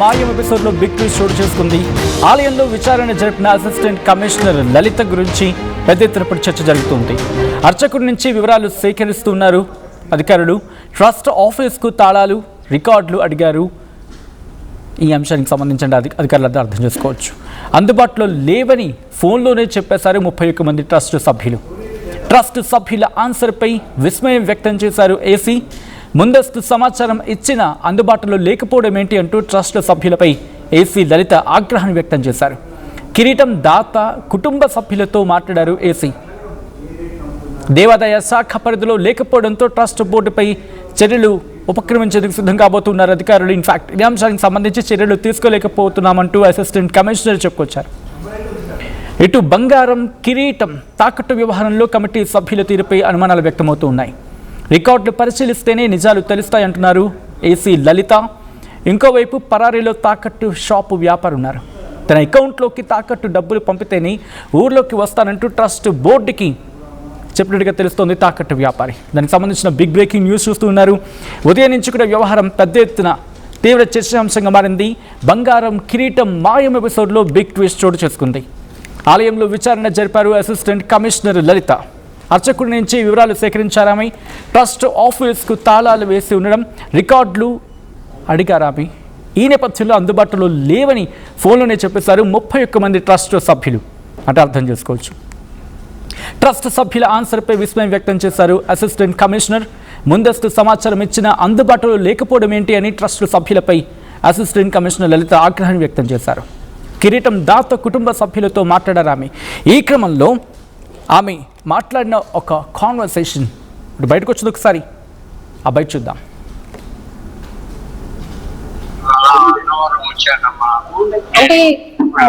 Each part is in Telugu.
మాయం ఎపిసోడ్లో బిగ్ ట్విస్ట్ చోటు చేసుకుంది. ఆలయంలో విచారణ జరిపిన అసిస్టెంట్ కమిషనర్ లలిత గురించి పెద్ద ఎత్తున చర్చ జరుగుతుంది. అర్చకుడి నుంచి వివరాలు సేకరిస్తున్నారు అధికారులు. ట్రస్ట్ ఆఫీస్కు తాళాలు, రికార్డులు అడిగారు. ఈ అంశానికి సంబంధించిన అధికారులు అర్థం చేసుకోవచ్చు. అందుబాటులో లేవని ఫోన్లోనే చెప్పేశారు 31 మంది ట్రస్ట్ సభ్యులు. ట్రస్ట్ సభ్యుల ఆన్సర్పై విస్మయం వ్యక్తం చేశారు ఏసీ. ముందస్తు సమాచారం ఇచ్చినా అందుబాటులో లేకపోవడం ఏంటి అంటూ ట్రస్ట్ సభ్యులపై ఏసీ లలిత ఆగ్రహం వ్యక్తం చేశారు. కిరీటం దాత కుటుంబ సభ్యులతో మాట్లాడారు ఏసీ. దేవాదాయ శాఖ పరిధిలో లేకపోవడంతో ట్రస్ట్ బోర్డుపై చర్యలు ఉపక్రమించేందుకు సిద్ధం కాబోతున్నారు అధికారులు. ఇన్ఫాక్ట్ ఈ అంశానికి సంబంధించి చర్యలు తీసుకోలేకపోతున్నామంటూ అసిస్టెంట్ కమిషనర్ చెప్పుకొచ్చారు. ఇటు బంగారం, కిరీటం తాకట్టు వ్యవహారంలో కమిటీ సభ్యుల తీరుపై అనుమానాలు వ్యక్తమవుతూ ఉన్నాయి. రికార్డులు పరిశీలిస్తేనే నిజాలు తెలుస్తాయంటున్నారు ఏసీ లలిత. ఇంకోవైపు పరారీలో తాకట్టు షాపు వ్యాపారి ఉన్నారు. తన అకౌంట్లోకి తాకట్టు డబ్బులు పంపితేనే ఊర్లోకి వస్తానంటూ ట్రస్ట్ బోర్డుకి చెప్పినట్టుగా తెలుస్తోంది తాకట్టు వ్యాపారి. దానికి సంబంధించిన బిగ్ బ్రేకింగ్ న్యూస్ చూస్తూ ఉన్నారు. ఉదయం నుంచి కూడా వ్యవహారం పెద్ద ఎత్తున తీవ్ర చర్చాంశంగా మారింది. బంగారం, కిరీటం మాయం ఎపిసోడ్లో బిగ్ ట్విస్ట్ చోటు చేసుకుంది. ఆలయంలో విచారణ జరిపారు అసిస్టెంట్ కమిషనర్ లలిత. అర్చకుడి నుంచి వివరాలు సేకరించారామె. ట్రస్ట్ ఆఫీస్కు తాళాలు వేసి ఉండడం, రికార్డులు అడిగారామె. ఈ నేపథ్యంలో అందుబాటులో లేవని ఫోన్లోనే చెప్పేశారు 31 మంది ట్రస్ట్ సభ్యులు అంటే అర్థం చేసుకోవచ్చు. ట్రస్ట్ సభ్యుల ఆన్సర్పై విస్మయం వ్యక్తం చేశారు అసిస్టెంట్ కమిషనర్. ముందస్తు సమాచారం ఇచ్చినా అందుబాటులో లేకపోవడం ఏంటి అని ట్రస్ట్ సభ్యులపై అసిస్టెంట్ కమిషనర్ లలిత ఆగ్రహం వ్యక్తం చేశారు. కిరీటం దాత కుటుంబ సభ్యులతో మాట్లాడారు ఆమె. ఈ క్రమంలో ఆమె మాట్లాడిన ఒక కాన్వర్సేషన్ ఇప్పుడు బయటకు వచ్చింది. ఒకసారి ఆ బయట చూద్దాం. అంటే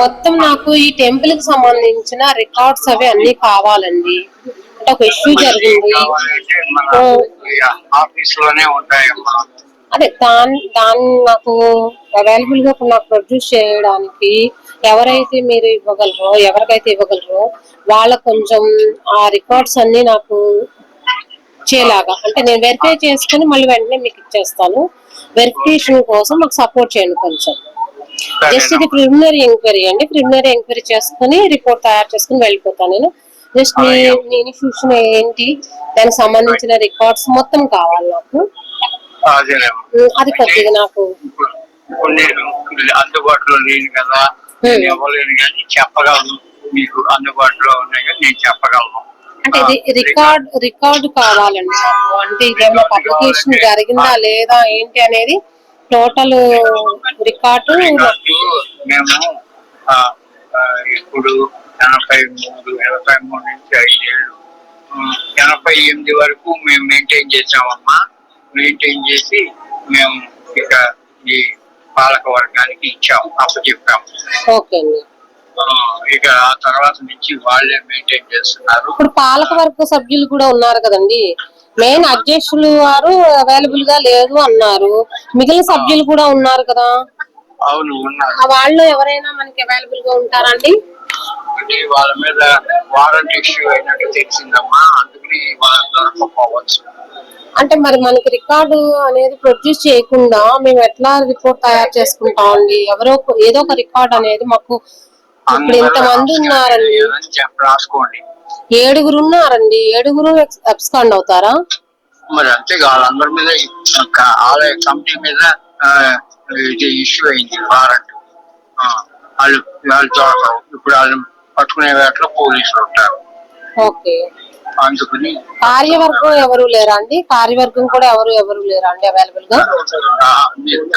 మొత్తం నాకు ఈ టెంపుల్ కి సంబంధించిన రికార్డ్స్ అవి అన్ని కావాలండి. అంటే ఒక ఇష్యూ జరిగింది, అదే దాన్ని నాకు అవైలబుల్ గా నాకు ప్రొడ్యూస్ చేయడానికి ఎవరైతే మీరు ఇవ్వగలరో, ఎవరికైతే ఇవ్వగలరో వాళ్ళ కొంచెం ఆ రికార్డ్స్ అన్ని నాకు చేయలాగా, అంటే నేను వెరిఫై చేసుకుని మళ్ళీ వెంటనే మీకు ఇచ్చేస్తాను. వెరిఫికేషన్ కోసం మాకు సపోర్ట్ చేయండి కొంచెం. జస్ట్ ఇది ప్రిలిమినరీ ఎంక్వైరీ అండి. ప్రిలిమినరీ ఎంక్వైరీ చేసుకుని రిపోర్ట్ తయారు చేసుకుని వెళ్ళిపోతాను నేను. జస్ట్ మీ ఇన్స్టిట్యూషన్ ఏంటి, దానికి సంబంధించిన రికార్డ్స్ మొత్తం కావాలి నాకు. అది కొద్దిగా నాకు అందుబాటులో లేదు కదా, నేను ఇవ్వలేను కానీ చెప్పగలను. మీకు అందుబాటులో ఉన్నాయి కానీ నేను చెప్పగలను. అంటే ఇది రికార్డు కావాలండి నాకు. అంటే ఇదేమైనా పబ్లికేషన్ జరిగిందా లేదా ఏంటి అనేది టోటల్ రికార్డు. మేము ఇప్పుడు 83 నుంచి 5 ఏళ్ళు 88 వరకు మేము మెయింటైన్ చేసామమ్మా. మెయింటైన్ చేసి మేము ఇక ఈ పాలక వర్గానికి ఇచ్చాము, అప్పచెప్పాము. ఓకే అండి. ఇక ఆ తర్వాత నుంచి వాళ్ళే మెయింటైన్ చేస్తున్నారు. ఇప్పుడు పాలక వర్గ సభ్యులు కూడా ఉన్నారు కదండి. మెయిన్ అధ్యక్షులు వారు అవైలబుల్ గా లేదు అన్నారు. మిగిలిన సభ్యులు కూడా ఉన్నారు కదా. అవును, ఉన్నారు. వాళ్ళు ఎవరైనా మనకి అవైలబుల్ గా ఉంటారండి? వాళ్ళ మీద వారంటీ ఇష్యూ అయినట్టు తెలిసిందమ్మా, అందుకని వాళ్ళ దొరకపోవచ్చు. అంటే మరి మనకి రికార్డు అనేది ప్రొడ్యూస్ చేయకుండా మేము ఎట్లా రిపోర్ట్ తయారు చేసుకుంటామండి? ఎవరో ఏదో ఒక రికార్డ్ అనేది మాకు. ఇప్పుడు ఇంతమంది ఉన్నారండి, రాసుకోండి. 7 ఉన్నారండి. 7 అబ్స్కాండ్ అవుతారా? మరి అంతే వాళ్ళందరి మీద ఆలయ కమిటీ మీద ఇది ఇష్యూ అయింది వారంట్. వాళ్ళు దొరకరు. ఇప్పుడు వాళ్ళు పట్టుకునే వాటిలో పోలీసులు ఉంటారు. ఓకే. అందుకని కార్యవర్గం ఎవరు లేరా అండి? కార్యవర్గం కూడా ఎవరు లేరా అండి అవైలబుల్ గా?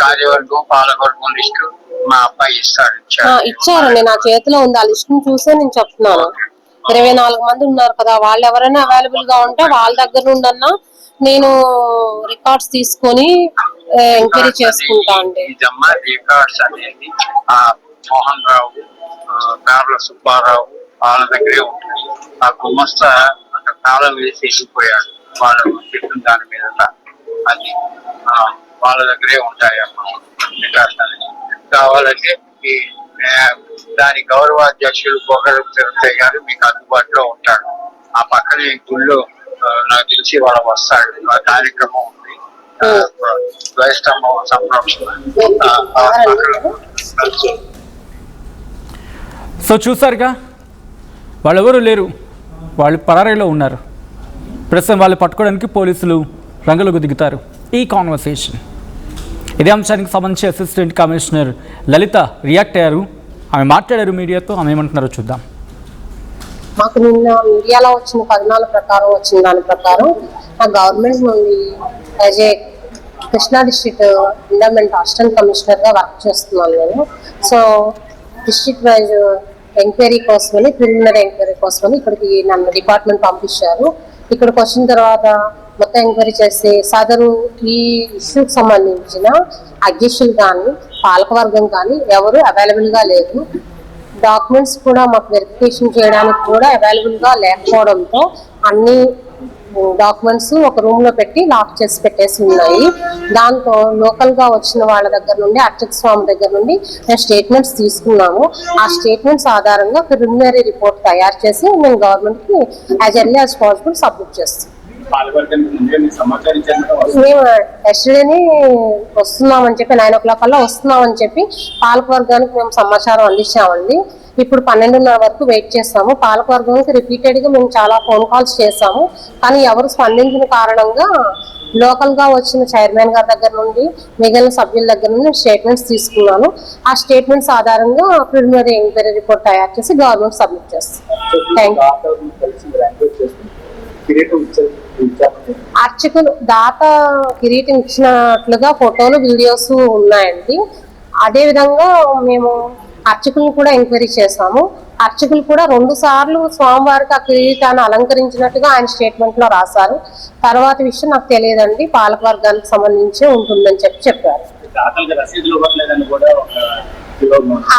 కార్యవర్గం, పాలకవర్గం లిస్టు మా అబ్బాయి ఇచ్చారండి. నా చేతిలో ఉంది. ఆ లిస్ట్ ని చూసే నేను చెప్తున్నాను. 24 మంది ఉన్నారు కదా, వాళ్ళు ఎవరైనా అవైలబుల్ గా ఉంటే వాళ్ళ దగ్గర నుండి అన్నా నేను రికార్డ్స్ తీసుకొని ఎంక్వైరీ చేసుకుంటా అండి. ఇదమ్మా రికార్డ్స్ అనేది మోహన్ రావు, పేర్ల సుబ్బారావు వాళ్ళ దగ్గరే ఉంటుంది. ఆ గుమస్తా అక్కడ తాళం వేసి వెళ్ళిపోయాడు. వాళ్ళు చెప్పిన దాని మీద అది వాళ్ళ దగ్గరే ఉంటాయి అమ్మా రికార్డ్స్ అనేది. కావాలంటే ఈ దాని గౌరవాధ్యక్షులు పొగరు తిరుపతి గారు మీకు అందుబాటులో ఉంటాడు. ఆ పక్కనే గుళ్ళో నాకు తెలిసి వాళ్ళు వస్తాడు. ఆ కార్యక్రమం ఉంది, ధ్వజస్తంభం సంరక్షణ సో చూసారుగా, వాళ్ళెవరూ లేరు, వాళ్ళు పరారీలో ఉన్నారు. ప్రస్తుతం వాళ్ళు పట్టుకోవడానికి పోలీసులు రంగులకు దిగుతారు. ఈ కాన్వర్సేషన్, ఇదే అంశానికి సంబంధించి అసిస్టెంట్ కమిషనర్ లలిత రియాక్ట్ అయ్యారు. ఆమె మాట్లాడారు మీడియాతో. ఆమె ఏమంటున్నారో చూద్దాం. మాకు నిన్న మీడియాలో వచ్చిన కథనాల ప్రకారం వచ్చిన దాని ప్రకారం ఆ గవర్నమెంట్ నుండి as a Krishna district endowment assistant commissioner గా వర్క్ చేస్తున్నాను నేను. సో డిస్ట్రిక్ట్ వైజ్ ఎంక్వైరీ కోసమని, ప్రిలిమినరీ ఎంక్వైరీ కోసమని ఇక్కడికి నన్ను డిపార్ట్మెంట్ పంపించారు. ఇక్కడికి వచ్చిన తర్వాత మొత్తం ఎంక్వైరీ చేసి సదరు ఈ ఇష్యూకి సంబంధించిన అధ్యక్షులు కానీ పాలకవర్గం కానీ ఎవరు అవైలబుల్ గా లేదు. డాక్యుమెంట్స్ కూడా మాకు వెరిఫికేషన్ చేయడానికి కూడా అవైలబుల్ గా లేకపోవడంతో అన్ని డాక్యుమెంట్స్ ఒక రూమ్ లో పెట్టి లాక్ చేసి పెట్టేసి ఉన్నాయి. దాంతో లోకల్ గా వచ్చిన వాళ్ళ దగ్గర నుండి, అర్చక స్వామి దగ్గర నుండి మేము స్టేట్మెంట్స్ తీసుకున్నాము. ఆ స్టేట్మెంట్స్ ఆధారంగా ప్రిలిమినరీ రిపోర్ట్ తయారు చేసి మేము గవర్నమెంట్ కి as early as possible submit చేస్తాం. మేము ఎస్టర్డేనే వస్తున్నామని చెప్పి 9 o'clock కల్లా వస్తున్నామని చెప్పి పాలకవర్గానికి మేము సమాచారం అందించామండి. ఇప్పుడు 12:30 వరకు వెయిట్ చేస్తాము. పాలకవర్గానికి రిపీటెడ్ గా మేము చాలా ఫోన్ కాల్స్ చేసాము, కానీ ఎవరు స్పందించిన కారణంగా లోకల్ గా వచ్చిన చైర్మన్ గారి దగ్గర నుండి, మిగిలిన సభ్యుల దగ్గర నుండి స్టేట్మెంట్స్ తీసుకున్నాను. ఆ స్టేట్మెంట్స్ ఆధారంగా ప్రిలిమినరీ ఎంక్వైరీ రిపోర్ట్ తయారు చేసి గవర్నమెంట్ సబ్మిట్ చేస్తాం. Thank you. అర్చకులు దాత కిరీటం ఇచ్చినట్లుగా ఫోటోలు, వీడియోస్ ఉన్నాయండి. అదే విధంగా మేము అర్చకులను కూడా ఎంక్వైరీ చేశాము. అర్చకులు కూడా 2 సార్లు స్వామివారికి ఆ కిరీటాన్ని అలంకరించినట్టుగా ఆయన స్టేట్మెంట్ లో రాశారు. తర్వాత విషయం నాకు తెలియదండి, పాలకవర్గానికి సంబంధించి ఉంటుందని చెప్పారు.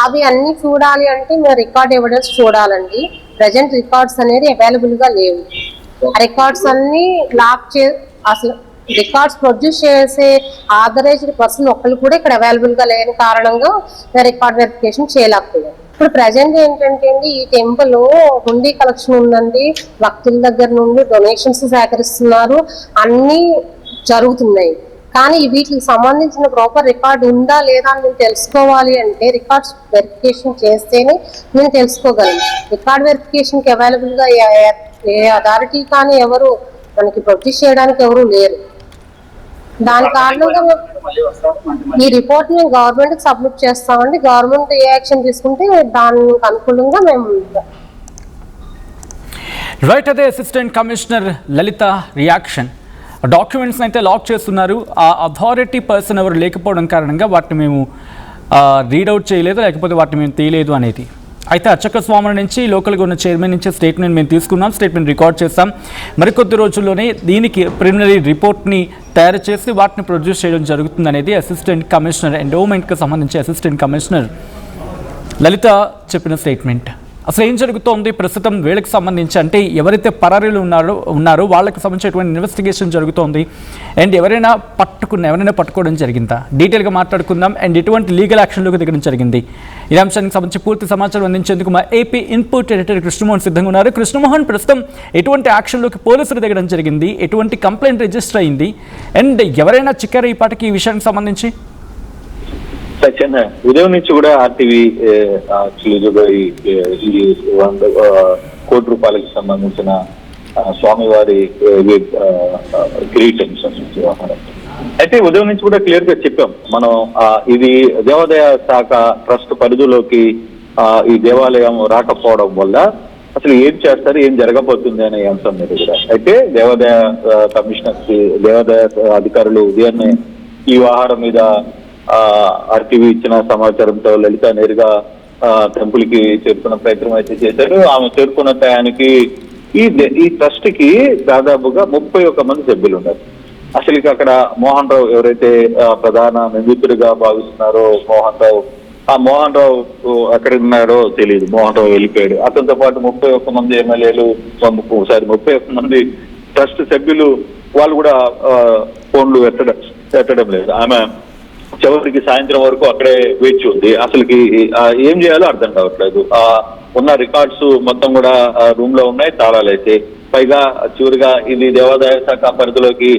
అవి అన్ని చూడాలి అంటే మేము రికార్డ్ ఎవిడెన్స్ చూడాలండి. ప్రజెంట్ రికార్డ్స్ అనేది అవైలబుల్ గా లేవు. రికార్డ్స్ అన్ని లాక్ అసలు రికార్డ్స్ ప్రొడ్యూస్ చేసే ఆథరైజ్డ్ పర్సన్ ఒక్కరు కూడా ఇక్కడ అవైలబుల్ గా లేని కారణంగా రికార్డ్ వెరిఫికేషన్ చేయలేకపోయాం. ఇప్పుడు ప్రజెంట్ ఏంటంటే ఈ టెంపుల్ హుండీ కలెక్షన్ ఉందండి, భక్తుల దగ్గర నుండి డొనేషన్స్ సేకరిస్తున్నారు, అన్ని జరుగుతున్నాయి. కానీ వీటికి సంబంధించిన ప్రాపర్ రికార్డ్ ఉందా లేదా అని మేము తెలుసుకోవాలి అంటే రికార్డ్స్ వెరిఫికేషన్ చేస్తేనే మేము తెలుసుకోగలం. రికార్డ్ వెరిఫికేషన్ కి అవైలబుల్ గా ఏ అథారిటీ కానీ ఎవరు మనకి ప్రొడ్యూస్ చేయడానికి ఎవరు లేరు. దాని కారణంగా ఈ రిపోర్ట్ మేము గవర్నమెంట్ కి సబ్మిట్ చేస్తామండి. గవర్నమెంట్ ఏ యాక్షన్ తీసుకుంటే దానికి అనుకూలంగా మేము రైట్. అదే అసిస్టెంట్ కమిషనర్ లలిత రియాక్షన్. డాక్యుమెంట్స్ అయితే లాక్ చేస్తున్నారు. ఆ అథారిటీ పర్సన్ ఎవరు లేకపోవడం కారణంగా వాటిని మేము రీడౌట్ చేయలేదు, లేకపోతే వాటిని మేము తీయలేదు అనేది. అయితే అర్చక స్వాముల నుంచి, లోకల్గా ఉన్న చైర్మన్ నుంచి స్టేట్మెంట్ మేము తీసుకున్నాం, స్టేట్మెంట్ రికార్డ్ చేస్తాం. మరికొద్ది రోజుల్లోనే దీనికి ప్రిలిమినరీ రిపోర్ట్ని తయారు చేసి వాటిని ప్రొడ్యూస్ చేయడం జరుగుతుంది అనేది అసిస్టెంట్ కమిషనర్ ఎండోమెంట్కి సంబంధించి అసిస్టెంట్ కమిషనర్ లలిత చెప్పిన స్టేట్మెంట్. అసలు ఏం జరుగుతోంది ప్రస్తుతం వీళ్ళకి సంబంధించి అంటే ఎవరైతే పరారీలు ఉన్నారో వాళ్ళకి సంబంధించినటువంటి ఇన్వెస్టిగేషన్ జరుగుతోంది. అండ్ ఎవరైనా పట్టుకోవడం జరిగిందా డీటెయిల్గా మాట్లాడుకుందాం. అండ్ ఎటువంటి లీగల్ యాక్షన్లోకి దిగడం జరిగింది, ఈ అంశానికి సంబంధించి పూర్తి సమాచారం అందించేందుకు మా ఏపీ ఇన్పుట్ ఎడిటర్ కృష్ణమోహన్ సిద్ధంగా ఉన్నారు. కృష్ణమోహన్, ప్రస్తుతం ఎటువంటి యాక్షన్లోకి పోలీసులు దిగడం జరిగింది, ఎటువంటి కంప్లైంట్ రిజిస్టర్ అయింది, అండ్ ఎవరైనా చిక్కారు ఈ పాటికి ఈ విషయానికి సంబంధించి? సత్యన్న, ఉదయం నుంచి కూడా ఆర్టీవీ ఈ 100 కోట్ల రూపాయలకు సంబంధించిన స్వామివారి కిరీటం వ్యవహారం అయితే ఉదయం నుంచి కూడా క్లియర్ గా చెప్పాం మనం. ఇది దేవాదాయ శాఖ ట్రస్ట్ పరిధిలోకి ఈ దేవాలయం రాకపోవడం వల్ల అసలు ఏం చేస్తారు, ఏం జరగబోతుంది అనే అంశం మీద కూడా. అయితే దేవాదాయ కమిషనర్, దేవాదాయ అధికారులు ఉదయాన్నే ఈ వ్యవహారం మీద ఆర్టీవీ ఇచ్చిన సమాచారంతో లలిత నేరుగా టెంపుల్ కి చేరుకున్న ప్రయత్నం అయితే చేశారు. ఆమె చేరుకున్న టయానికి ఈ ట్రస్ట్ కి దాదాపుగా 31 మంది సభ్యులు ఉన్నారు. అసలు అక్కడ మోహన్ రావు ఎవరైతే ప్రధాన నిందితుడిగా భావిస్తున్నారో మోహన్ రావు ఎక్కడ ఉన్నాడో తెలియదు. మోహన్ రావు వెళ్ళిపోయాడు. అతనితో పాటు 31 మంది ఎమ్మెల్యేలు, 31 మంది ట్రస్ట్ సభ్యులు వాళ్ళు కూడా ఫోన్లు ఎత్తడం లేదు. ఆమె చివరికి సాయంత్రం వరకు అక్కడే వేచి ఉంది. అసలుకి ఏం చేయాలో అర్థం కావట్లేదు. ఉన్న రికార్డ్స్ మొత్తం కూడా రూమ్ లో ఉన్నాయి, తాళాలు అయితే. పైగా చివరిగా ఇది దేవాదాయ శాఖ పరిధిలోకి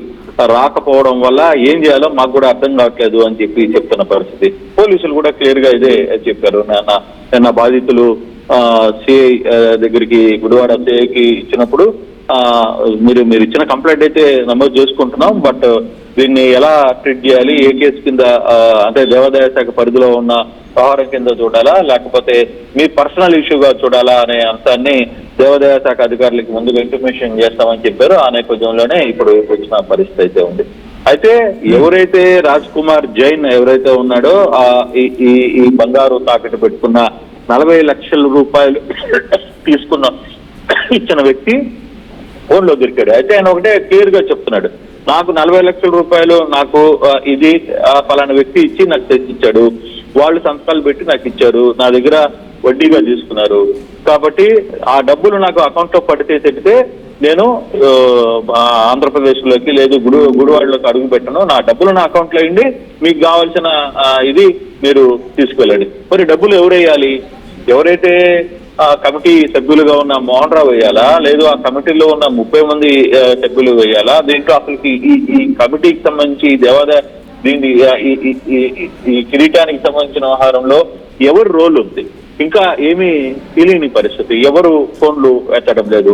రాకపోవడం వల్ల ఏం చేయాలో మాకు కూడా అర్థం కావట్లేదు అని చెప్పి చెప్తున్న పరిస్థితి. పోలీసులు కూడా క్లియర్ గా ఇదే చెప్పారు. నిన్న బాధితులు సిఐ దగ్గరికి, గుడివాడ సిఐకి ఇచ్చినప్పుడు మీరు ఇచ్చిన కంప్లైంట్ అయితే నమోదు చేసుకుంటున్నాం, బట్ దీన్ని ఎలా ట్రీట్ చేయాలి, ఏ కేసు కింద, అంటే దేవాదాయ శాఖ పరిధిలో ఉన్న వ్యవహారం కింద చూడాలా లేకపోతే మీ పర్సనల్ ఇష్యూగా చూడాలా అనే అంశాన్ని దేవాదాయ శాఖ అధికారులకి ముందుగా ఇంటిమేషన్ చేస్తామని చెప్పారు. ఆ నేపథ్యంలోనే ఇప్పుడు వచ్చిన పరిస్థితి అయితే ఉంది. అయితే ఎవరైతే రాజ్ కుమార్ జైన్ ఎవరైతే ఉన్నాడో ఈ బంగారు తాకట్టు పెట్టుకున్న 40 లక్షల రూపాయలు ఇచ్చిన వ్యక్తి ఫోన్ లో దొరికాడు. అయితే ఆయన ఒకటే క్లియర్ గా చెప్తున్నాడు, నాకు 40 లక్షల రూపాయలు నాకు ఇది పలానా వ్యక్తి ఇచ్చి నాకు తెచ్చిచ్చాడు, వాళ్ళు సంతకాలు పెట్టి నాకు ఇచ్చారు, నా దగ్గర వడ్డీగా తీసుకున్నారు, కాబట్టి ఆ డబ్బులు నాకు అకౌంట్ లో పడితే నేను ఆంధ్రప్రదేశ్ లోకి లేదు గుడివాడలోకి అడుగు పెట్టను, నా డబ్బులు నా అకౌంట్ లో అయింది, మీకు కావాల్సిన ఇది మీరు తీసుకెళ్ళండి. మరి డబ్బులు ఎవరేయాలి? ఎవరైతే కమిటీ సభ్యులుగా ఉన్న మోహన్ రావు వేయాలా, లేదు ఆ కమిటీలో ఉన్న 30 మంది సభ్యులు వేయాలా? దీంట్లో అసలుకి ఈ కమిటీకి సంబంధించి దేవాదాయ దీని ఈ కిరీటానికి సంబంధించిన వ్యవహారంలో ఎవరు రోల్ ఉంది? ఇంకా ఏమీ తెలియని పరిస్థితి. ఎవరు ఫోన్లు ఎత్తడం లేదు.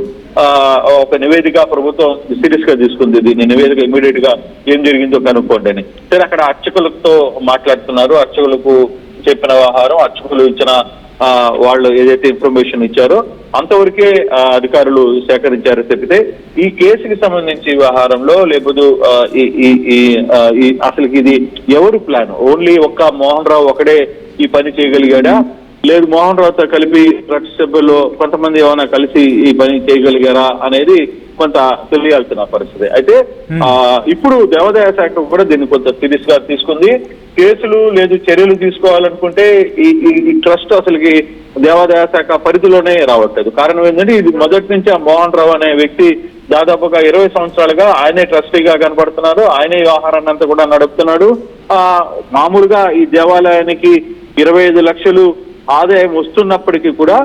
ఒక నివేదిక ప్రభుత్వం సీరియస్ గా తీసుకుంది. దీన్ని నివేదిక ఇమీడియట్ గా ఏం జరిగిందో కనుక్కోండి అని. సరే, అక్కడ అర్చకులతో మాట్లాడుతున్నారు. అర్చకులకు చెప్పిన వ్యవహారం, అర్చకులు ఇచ్చిన వాళ్ళు ఏదైతే ఇన్ఫర్మేషన్ ఇచ్చారో అంతవరకే అధికారులు సేకరించారు తప్పితే ఈ కేసుకి సంబంధించి వ్యవహారంలో లేకపోతే అసలుకి ఇది ఎవరు ప్లాన్? ఓన్లీ ఒక్క మోహన్ రావు ఒకడే ఈ పని చేయగలిగాడా, లేదు మోహన్ రావుతో కలిపి ట్రస్ట్ సభ్యులు కొంతమంది ఏమైనా కలిసి ఈ పని చేయగలిగారా అనేది కొంత తెలియాల్సిన పరిస్థితి. అయితే ఇప్పుడు దేవాదాయ శాఖ కూడా దీన్ని కొంత సీరియస్ గా తీసుకుంది. కేసులు లేదు చర్యలు తీసుకోవాలనుకుంటే ఈ ట్రస్ట్ అసలుకి దేవాదాయ శాఖ పరిధిలోనే రావట్లేదు. కారణం ఏంటంటే ఇది మొదటి నుంచి ఆ మోహన్ రావు అనే వ్యక్తి దాదాపుగా 20 సంవత్సరాలుగా ఆయనే ట్రస్టీగా కనపడుతున్నారు, ఆయనే వ్యవహారాన్ని అంతా కూడా నడుపుతున్నాడు. మామూలుగా ఈ దేవాలయానికి 25 లక్షలు ఆదాయం వస్తున్నప్పటికీ కూడా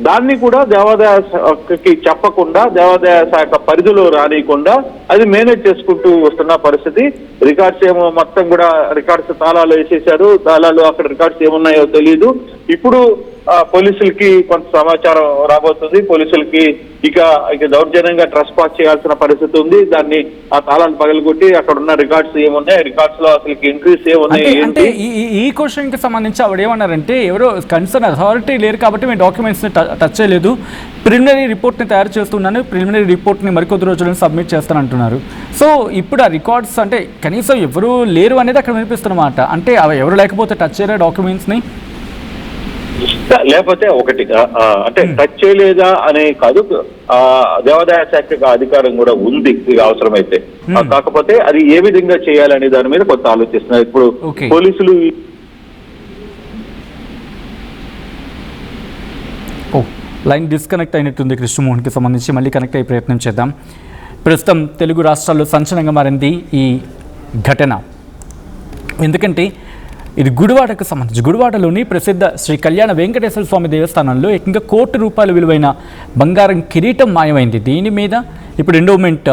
దాన్ని కూడా దేవాదాయ శాఖకి చెప్పకుండా, దేవాదాయ శాఖ పరిధిలో రానియకుండా అది మేనేజ్ చేసుకుంటూ వస్తున్న పరిస్థితి. రికార్డ్స్ ఏమో మొత్తం కూడా రికార్డ్స్ తాళాలు వేసేశారు. తాళాలు అక్కడ రికార్డ్స్ ఏమున్నాయో తెలియదు. ఇప్పుడు పోలీసులకి కొంత సమాచారం రాబోతుంది. పోలీసులకి ఇక దౌర్జన్యంగా ట్రస్ట్ పాస్ చేయాల్సిన పరిస్థితి ఉంది. దాన్ని ఆ తాళాలు పగలగొట్టి అక్కడ ఉన్న రికార్డ్స్ ఏమున్నాయి, రికార్డ్స్ లో అసలు ఎంట్రీస్ ఏమున్నాయి ఏంటి? ఈ క్వశ్చన్ కి సంబంధించి ఆవిడ ఏమన్నారంటే, ఎవరో కన్సర్న్ అథారిటీ లేరు కాబట్టి మేము డాక్యుమెంట్స్ ని టచ్ చేయలేదు, ప్రిలిమినరీ రిపోర్ట్ ని తయారు చేస్తున్నాను, ప్రిలిమినరీ రిపోర్ట్ ని మరికొద్ది రోజులను సబ్మిట్ చేస్తానంటున్నారు. సో ఇప్పుడు ఆ రికార్డ్స్ అంటే కనీసం ఎవరు లేరు అనేది అక్కడ వినిపిస్తున్నమాట. అంటే అవి ఎవరు లేకపోతే టచ్ చేయరా డాక్యుమెంట్స్ ని? లేకపోతే ఒకటి అంటే టచ్ చేయలేదా అనే కాదు, దేవాదాయ శాఖ అధికారం కూడా ఉంది అవసరమైతే. కాకపోతే అది ఏ విధంగా చేయాలనే దాని మీద కొంత ఆలోచిస్తున్నారు ఇప్పుడు పోలీసులు. లైన్ డిస్కనెక్ట్ అయినట్టుంది కృష్ణమోహన్కి సంబంధించి, మళ్ళీ కనెక్ట్ అయ్యే ప్రయత్నం చేద్దాం. ప్రస్తుతం తెలుగు రాష్ట్రాల్లో సంచలనంగా మారింది ఈ ఘటన. ఎందుకంటే ఇది గుడివాడకు సంబంధించి, గుడివాడలోని ప్రసిద్ధ శ్రీ కళ్యాణ వెంకటేశ్వర స్వామి దేవస్థానంలో ఏకంగా ₹1 విలువైన బంగారం కిరీటం మాయమైంది. దీని మీద ఇప్పుడు ఎండోమెంట్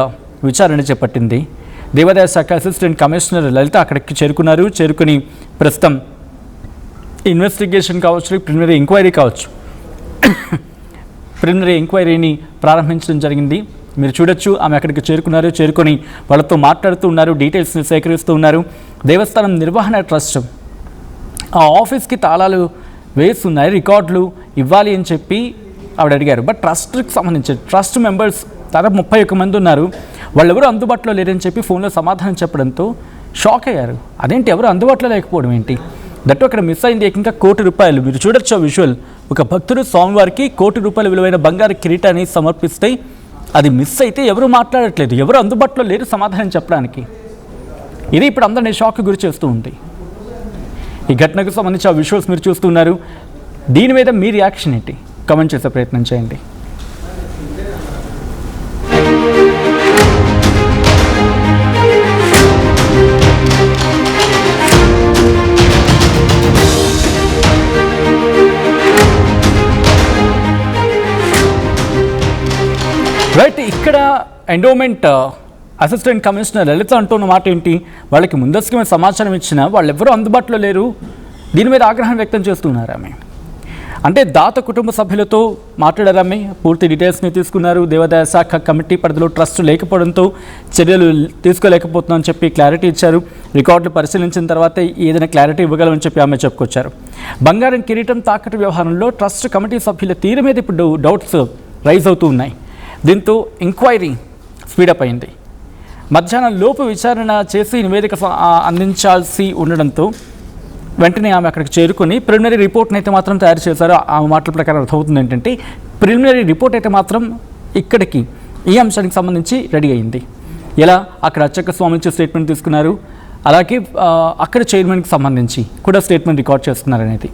విచారణ చేపట్టింది. దేవాదాయ శాఖ అసిస్టెంట్ కమిషనర్ లలిత అక్కడికి చేరుకుని ప్రస్తుతం ఇన్వెస్టిగేషన్ కావచ్చు, ప్రిలిమినరీ ఎంక్వైరీ కావచ్చు, ప్రిలిమినరీ ఎంక్వైరీని ప్రారంభించడం జరిగింది. మీరు చూడొచ్చు, ఆమె అక్కడికి చేరుకొని వాళ్ళతో మాట్లాడుతూ ఉన్నారు, డీటెయిల్స్ని సేకరిస్తూ ఉన్నారు. దేవస్థానం నిర్వహణ ట్రస్ట్ ఆ ఆఫీస్కి తాళాలు వేస్తున్నాయి, రికార్డులు ఇవ్వాలి అని చెప్పి ఆవిడ అడిగారు. బట్ ట్రస్ట్కి సంబంధించి ట్రస్ట్ మెంబర్స్ దాదాపు 31 మంది ఉన్నారు. వాళ్ళెవరూ అందుబాటులో లేరని చెప్పి ఫోన్లో సమాధానం చెప్పడంతో షాక్ అయ్యారు. అదేంటి ఎవరు అందుబాటులో లేకపోవడం ఏంటి? దట్టు అక్కడ మిస్ అయింది ఏకంగా ₹1. మీరు చూడొచ్చు విజువల్. ఒక భక్తుడు స్వామివారికి ₹1 విలువైన బంగారు కిరీటాన్ని సమర్పిస్తే అది మిస్ అయితే ఎవరు మాట్లాడట్లేదు, ఎవరు అందుబాటులో లేరు సమాధానం చెప్పడానికి. ఇది ఇప్పుడు అందరినీ షాక్ గురి చేస్తూ ఉంది. ఈ ఘటనకు సంబంధించి ఆ విజువల్స్ మీరు చూస్తున్నారు. దీని మీద మీ రియాక్షన్ ఏంటి? కామెంట్ చేసే ప్రయత్నం చేయండి. రైట్, ఇక్కడ ఎండోమెంట్ అసిస్టెంట్ కమిషనర్ లలిత అంటున్న మాట ఏంటి? వాళ్ళకి ముందస్తుగా సమాచారం ఇచ్చినా వాళ్ళెవ్వరూ అందుబాటులో లేరు. దీని మీద ఆగ్రహం వ్యక్తం చేస్తున్నారు ఆమె. అంటే దాత కుటుంబ సభ్యులతో మాట్లాడారు ఆమె. పూర్తి డీటెయిల్స్ని తీసుకున్నారు. దేవాదాయ శాఖ కమిటీ పరిధిలో ట్రస్ట్ లేకపోవడంతో చర్యలు తీసుకోలేకపోతున్నామని చెప్పి క్లారిటీ ఇచ్చారు. రికార్డులు పరిశీలించిన తర్వాత ఏదైనా క్లారిటీ ఇవ్వగలమని చెప్పి ఆమె చెప్పుకొచ్చారు. బంగారం కిరీటం తాకట్టు వ్యవహారంలో ట్రస్ట్ కమిటీ సభ్యుల తీరు మీద ఇప్పుడు డౌట్స్ రైజ్ అవుతూ ఉన్నాయి. దీంతో ఎంక్వైరీ స్పీడప్ అయింది. మధ్యాహ్నం లోపు విచారణ చేసి నివేదిక అందించాల్సి ఉండడంతో వెంటనే ఆమె అక్కడికి చేరుకొని ప్రిలిమినరీ రిపోర్ట్ని అయితే మాత్రం తయారు చేశారు. ఆమె మాటల ప్రకారం అర్థమవుతుంది ఏంటంటే ప్రిలిమినరీ రిపోర్ట్ అయితే మాత్రం ఇక్కడికి ఈ అంశానికి సంబంధించి రెడీ అయింది. ఎలా అక్కడ అర్చక స్వామి నుంచి స్టేట్మెంట్ తీసుకున్నారు, అలాగే అక్కడ చైర్మన్కి సంబంధించి కూడా స్టేట్మెంట్ రికార్డ్ చేస్తున్నారు అనేది.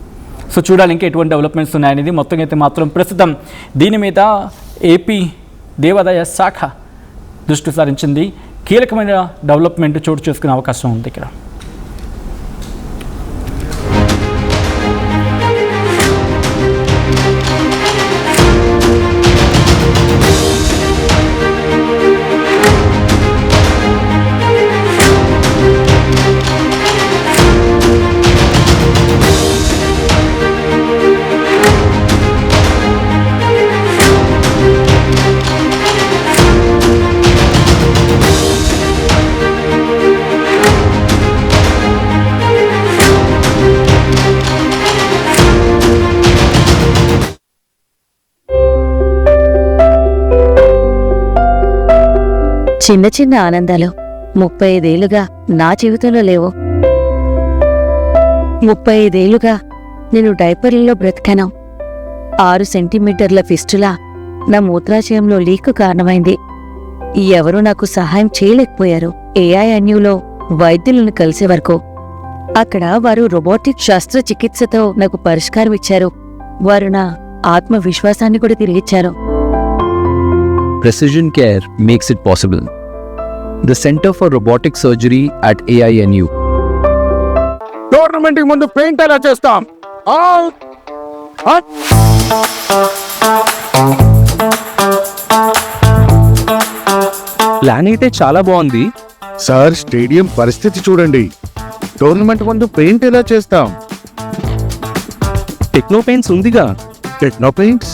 సో చూడాలి ఇంకా ఎటువంటి డెవలప్మెంట్స్ ఉన్నాయనేది. మొత్తం అయితే మాత్రం ప్రస్తుతం దీని మీద ఏపీ దేవాదాయ శాఖ దృష్టి సారించింది. కీలకమైన డెవలప్మెంట్ చోటు చేసుకునే అవకాశం ఉంది ఇక్కడ. చిన్న చిన్న ఆనందాలు 35 ఏళ్లుగా నా జీవితంలో లేవు. 35 ఏళ్లుగా నేను డైపర్లలో బ్రతికాను. 6 సెంటీమీటర్ల ఫిస్టులా నా మూత్రాశయంలో లీకు కారణమైంది. ఎవరూ నాకు సహాయం చేయలేకపోయారు. AINUలో వైద్యులను కలిసే వరకు. అక్కడ వారు రోబోటిక్ శస్త్రచికిత్సతో నాకు పరిష్కారం ఇచ్చారు. వారు నా ఆత్మవిశ్వాసాన్ని కూడా తిరిగిచ్చారు. Precision Care makes it possible. The Center for Robotic Surgery at AINU. Tournament ముందు పెయింట్ ఎలా చేస్తాం? ప్లాన్ అయితే చాలా బాగుంది సార్, స్టేడియం పరిస్థితి చూడండి. టోర్నమెంట్ ముందు పెయింట్ ఎలా చేస్తాం? టెక్నో పెయింట్స్ ఉందిగా. Techno paints,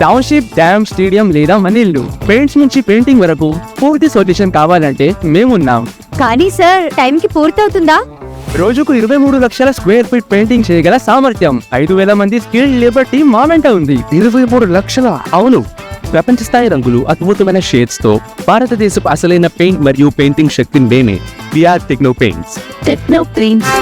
township, dam, stadium లేదా మనీళ్ళు, పెయింట్స్ నుంచి పెయింటింగ్ వరకు పూర్తి సొల్యూషన్ కావాలంటే మేమున్నాం. కానీ సార్, టైంకి పూర్తవుతుందా? రోజుకు 23 లక్షల స్క్వేర్ ఫీట్ పెయింటింగ్ చేయగల సామర్థ్యం, 5,000 మంది స్కిల్డ్ లేబర్ టీం మా వెంట ఉంది. 23 లక్షల? అవును, ప్రపంచ స్థాయి రంగులు, అద్భుతమైన షేడ్స్ తో భారతదేశపు అసలైన పెయింట్ మరియు పెయింటింగ్ శక్తిని నేనే. VR Techno Paints. Techno paints.